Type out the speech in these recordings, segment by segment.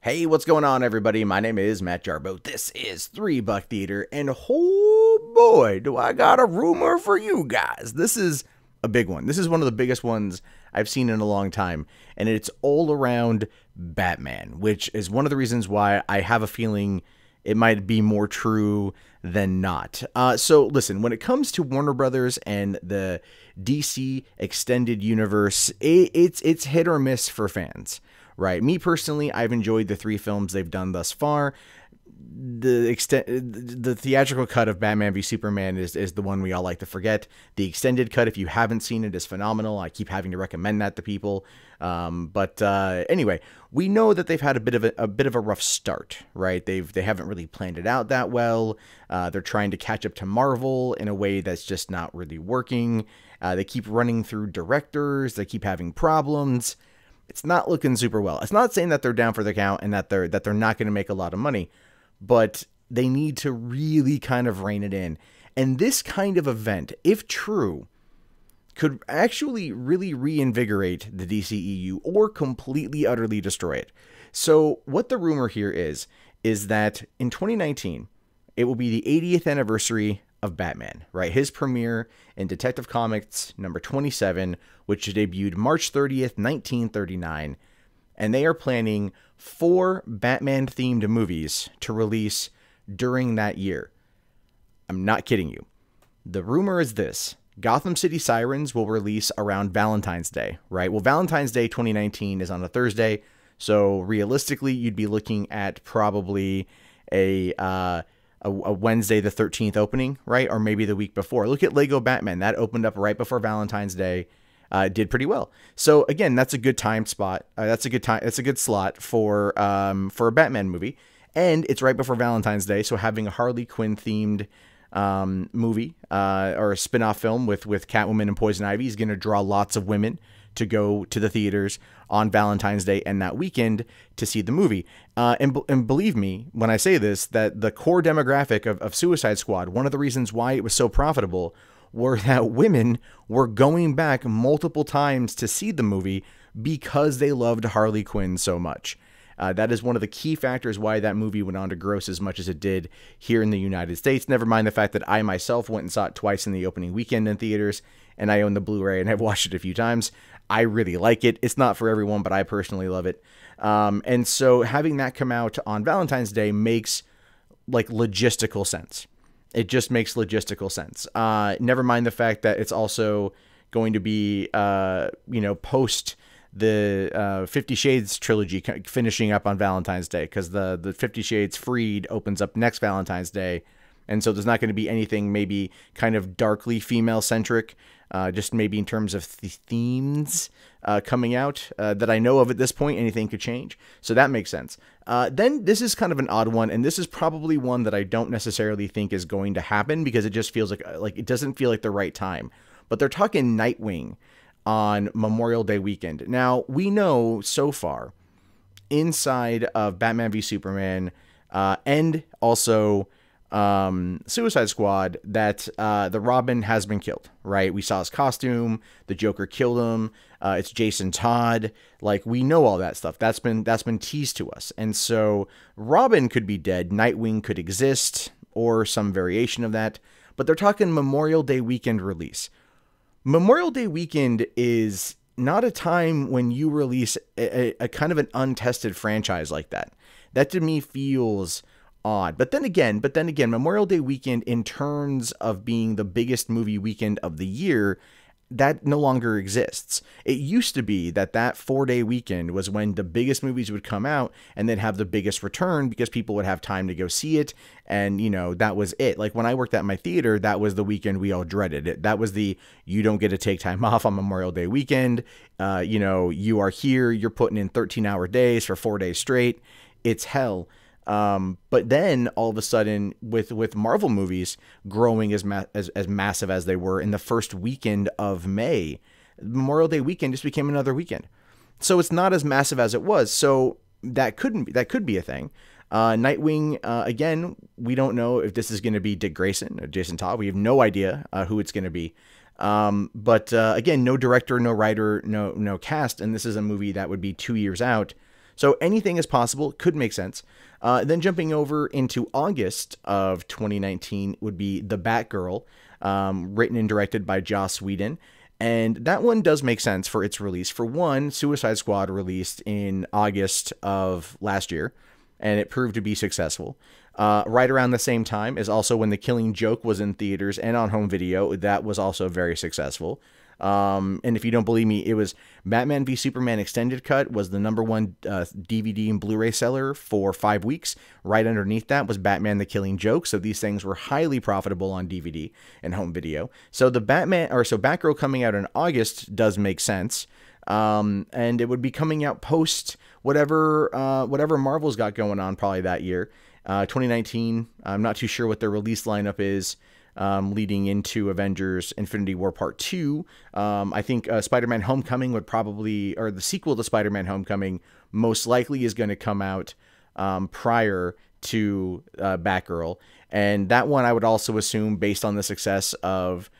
Hey, what's going on, everybody? My name is Matt Jarbo. This is $3 Theater, and oh boy, do I got a rumor for you guys. This is a big one. This is one of the biggest ones I've seen in a long time, and it's all around Batman, which is one of the reasons why I have a feeling it might be more true than not. So listen, when it comes to Warner Brothers and the DC extended universe, it's hit or miss for fans. Right. Me personally, I've enjoyed the three films they've done thus far. The theatrical cut of Batman v Superman is the one we all like to forget. The extended cut, if you haven't seen it, is phenomenal. I keep having to recommend that to people. Anyway, we know that they've had a bit of a rough start, right? They haven't really planned it out that well. They're trying to catch up to Marvel in a way that's just not really working. They keep running through directors. They keep having problems. It's not looking super well. It's not saying that they're down for the count and that they're not going to make a lot of money, but they need to really kind of rein it in. And this kind of event, if true, could actually really reinvigorate the DCEU or completely, utterly destroy it. So what the rumor here is that in 2019, it will be the 80th anniversary of Batman, right? His premiere in Detective Comics number 27, which debuted March 30th, 1939. And they are planning 4 Batman-themed movies to release during that year. I'm not kidding you. The rumor is this. Gotham City Sirens will release around Valentine's Day, right? Well, Valentine's Day 2019 is on a Thursday, so realistically, you'd be looking at probably a Wednesday the 13th opening, right? Or maybe the week before. Look at Lego Batman. That opened up right before Valentine's Day. Did pretty well. So again, that's a good time spot. That's a good slot for a Batman movie. And it's right before Valentine's Day. So having a Harley Quinn themed movie or a spin-off film with Catwoman and Poison Ivy is going to draw lots of women to go to the theaters on Valentine's Day and that weekend to see the movie. And believe me, when I say this, that the core demographic of Suicide Squad, one of the reasons why it was so profitable were that women were going back multiple times to see the movie because they loved Harley Quinn so much. That is one of the key factors why that movie went on to gross as much as it did here in the United States. Never mind the fact that I myself went and saw it twice in the opening weekend in theaters, and I own the Blu-ray and have watched it a few times. I really like it. It's not for everyone, but I personally love it. And so having that come out on Valentine's Day makes like logistical sense. It just makes logistical sense. Never mind the fact that it's also going to be, post the 50 Shades trilogy finishing up on Valentine's Day, because the 50 Shades Freed opens up next Valentine's Day. And so there's not going to be anything maybe kind of darkly female-centric, just maybe in terms of the themes coming out that I know of at this point. Anything could change. So that makes sense. Then this is kind of an odd one, and this is probably one that I don't necessarily think is going to happen because it just feels like it doesn't feel like the right time. But they're talking Nightwing on Memorial Day weekend. Now, we know so far inside of Batman v Superman and also Suicide Squad that the Robin has been killed, right? We saw his costume, the Joker killed him, it's Jason Todd. Like, we know all that stuff. That's been teased to us. And so Robin could be dead, Nightwing could exist, or some variation of that. But they're talking Memorial Day weekend release. Memorial Day weekend is not a time when you release a kind of an untested franchise like that. That to me feels odd. But then again, Memorial Day weekend, in terms of being the biggest movie weekend of the year, that no longer exists. It used to be that 4-day weekend was when the biggest movies would come out and then have the biggest return because people would have time to go see it. And, that was it. Like when I worked at my theater, that was the weekend we all dreaded. That was you don't get to take time off on Memorial Day weekend. You are here, you're putting in 13-hour days for 4 days straight. It's hell. But then all of a sudden with Marvel movies growing as massive as they were in the first weekend of May, Memorial Day weekend just became another weekend. So it's not as massive as it was. So that could be a thing. Nightwing, again, we don't know if this is going to be Dick Grayson or Jason Todd. We have no idea who it's going to be. But again, no director, no writer, no cast. And this is a movie that would be 2 years out. So anything is possible, could make sense. Then jumping over into August of 2019 would be The Batgirl, written and directed by Joss Whedon. And that one does make sense for its release. For one, Suicide Squad released in August of last year, and it proved to be successful. Right around the same time is also when The Killing Joke was in theaters and on home video. That was also very successful. And if you don't believe me, it was Batman v Superman Extended Cut was the #1 DVD and Blu-ray seller for 5 weeks. Right underneath that was Batman the Killing Joke. So these things were highly profitable on DVD and home video. So Batgirl coming out in August does make sense. And it would be coming out post whatever Marvel's got going on probably that year. 2019, I'm not too sure what their release lineup is. Leading into Avengers Infinity War Part 2. I think Spider-Man Homecoming would probably, or the sequel to Spider-Man Homecoming most likely is going to come out prior to Batgirl. And that one I would also assume, based on the success of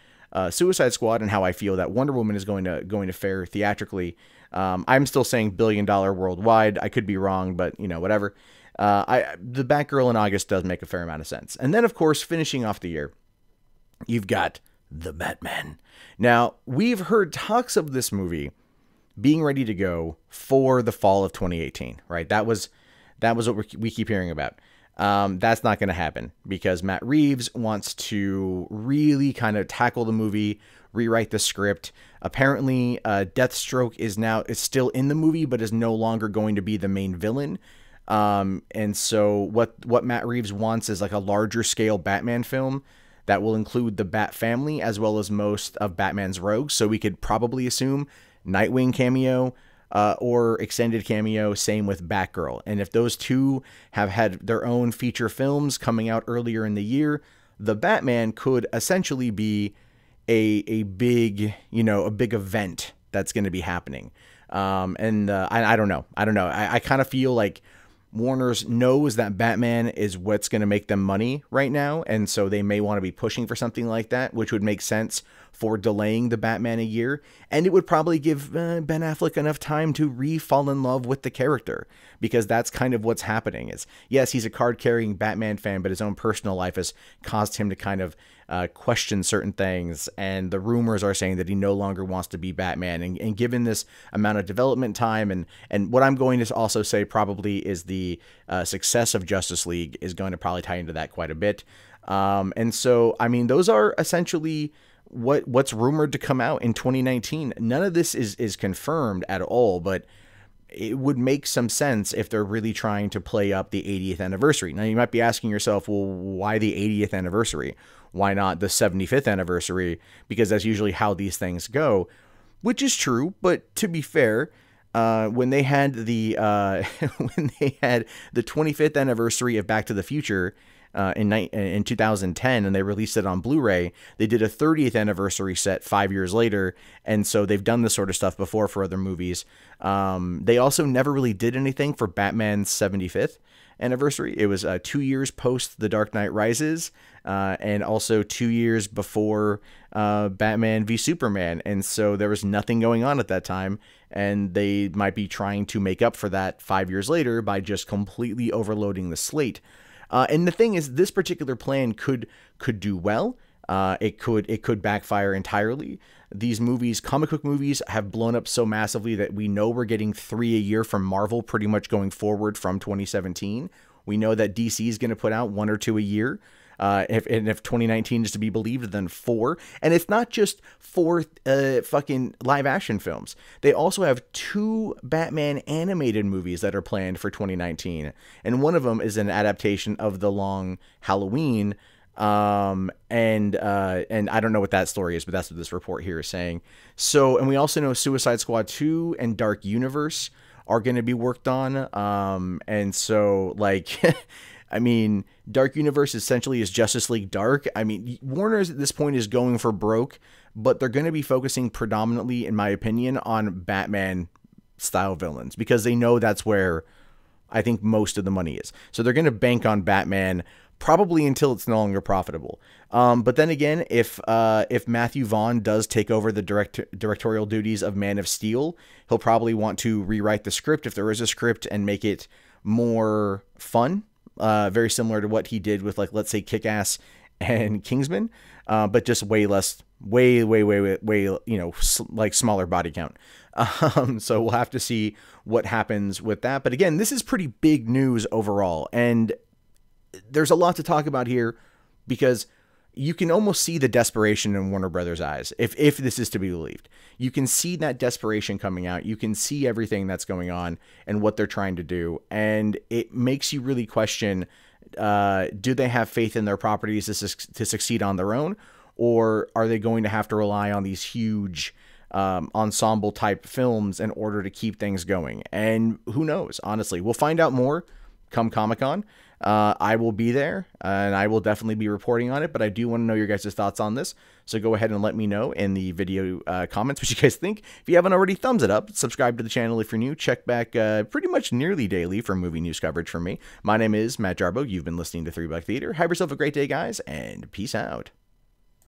Suicide Squad and how I feel that Wonder Woman is going to fare theatrically. I'm still saying $1 billion worldwide. I could be wrong, but whatever. The Batgirl in August does make a fair amount of sense. And then, of course, finishing off the year, you've got The Batman. Now, we've heard talks of this movie being ready to go for the fall of 2018, right? That was what we keep hearing about. That's not going to happen because Matt Reeves wants to really kind of tackle the movie, rewrite the script. Apparently, Deathstroke is still in the movie, but is no longer going to be the main villain. And so what Matt Reeves wants is like a larger scale Batman film that will include the Bat family as well as most of Batman's rogues. So we could probably assume Nightwing cameo or extended cameo, same with Batgirl. And if those two have had their own feature films coming out earlier in the year, the Batman could essentially be a big event that's going to be happening. I don't know. I kind of feel like Warner's knows that Batman is what's going to make them money right now, and so they may want to be pushing for something like that, which would make sense for delaying the Batman a year, and it would probably give Ben Affleck enough time to re-fall in love with the character, because that's kind of what's happening. Is yes, he's a card-carrying Batman fan, but his own personal life has caused him to kind of question certain things, and the rumors are saying that he no longer wants to be Batman. And given this amount of development time, and what I'm going to also say probably is the success of Justice League is going to probably tie into that quite a bit. And so, I mean, those are essentially what's rumored to come out in 2019. None of this is confirmed at all, but it would make some sense if they're really trying to play up the 80th anniversary. Now, you might be asking yourself, well, why the 80th anniversary? Why not the 75th anniversary? Because that's usually how these things go, which is true. But to be fair, when they had the 25th anniversary of Back to the Future in 2010, and they released it on Blu-ray, they did a 30th anniversary set 5 years later, and so they've done this sort of stuff before for other movies. They also never really did anything for Batman's 75th anniversary. It was 2 years post The Dark Knight Rises, and also 2 years before Batman v Superman, and so there was nothing going on at that time, and they might be trying to make up for that 5 years later by just completely overloading the slate. And the thing is, this particular plan could do well. It could backfire entirely. These movies, comic book movies, have blown up so massively that we know we're getting 3 a year from Marvel pretty much going forward from 2017. We know that DC is going to put out 1 or 2 a year. If 2019 is to be believed, then 4. And it's not just 4 fucking live action films. They also have 2 Batman animated movies that are planned for 2019. And one of them is an adaptation of The Long Halloween. And I don't know what that story is, but that's what this report here is saying. So, and we also know Suicide Squad 2 and Dark Universe are going to be worked on. And so, like, I mean, Dark Universe essentially is Justice League Dark. I mean, Warner's at this point is going for broke, but they're going to be focusing predominantly, in my opinion, on Batman-style villains, because they know that's where I think most of the money is. So they're going to bank on Batman probably until it's no longer profitable. But then again, if Matthew Vaughn does take over the directorial duties of Man of Steel, he'll probably want to rewrite the script, if there is a script, and make it more fun. Very similar to what he did with, like, let's say Kick-Ass and Kingsman, but just way less, way, like smaller body count. So we'll have to see what happens with that. But again, this is pretty big news overall, and there's a lot to talk about here, because you can almost see the desperation in Warner Brothers' eyes. If this is to be believed, you can see that desperation coming out. You can see everything that's going on and what they're trying to do. And it makes you really question, do they have faith in their properties to succeed on their own? Or are they going to have to rely on these huge ensemble type films in order to keep things going? And who knows, honestly. We'll find out more come Comic-Con. I will be there, and I will definitely be reporting on it, but I do want to know your guys' thoughts on this. So go ahead and let me know in the video comments what you guys think. If you haven't already, thumbs it up. Subscribe to the channel if you're new. Check back pretty much nearly daily for movie news coverage from me. My name is Matt Jarbo. You've been listening to 3 Buck Theater. Have yourself a great day, guys, and peace out.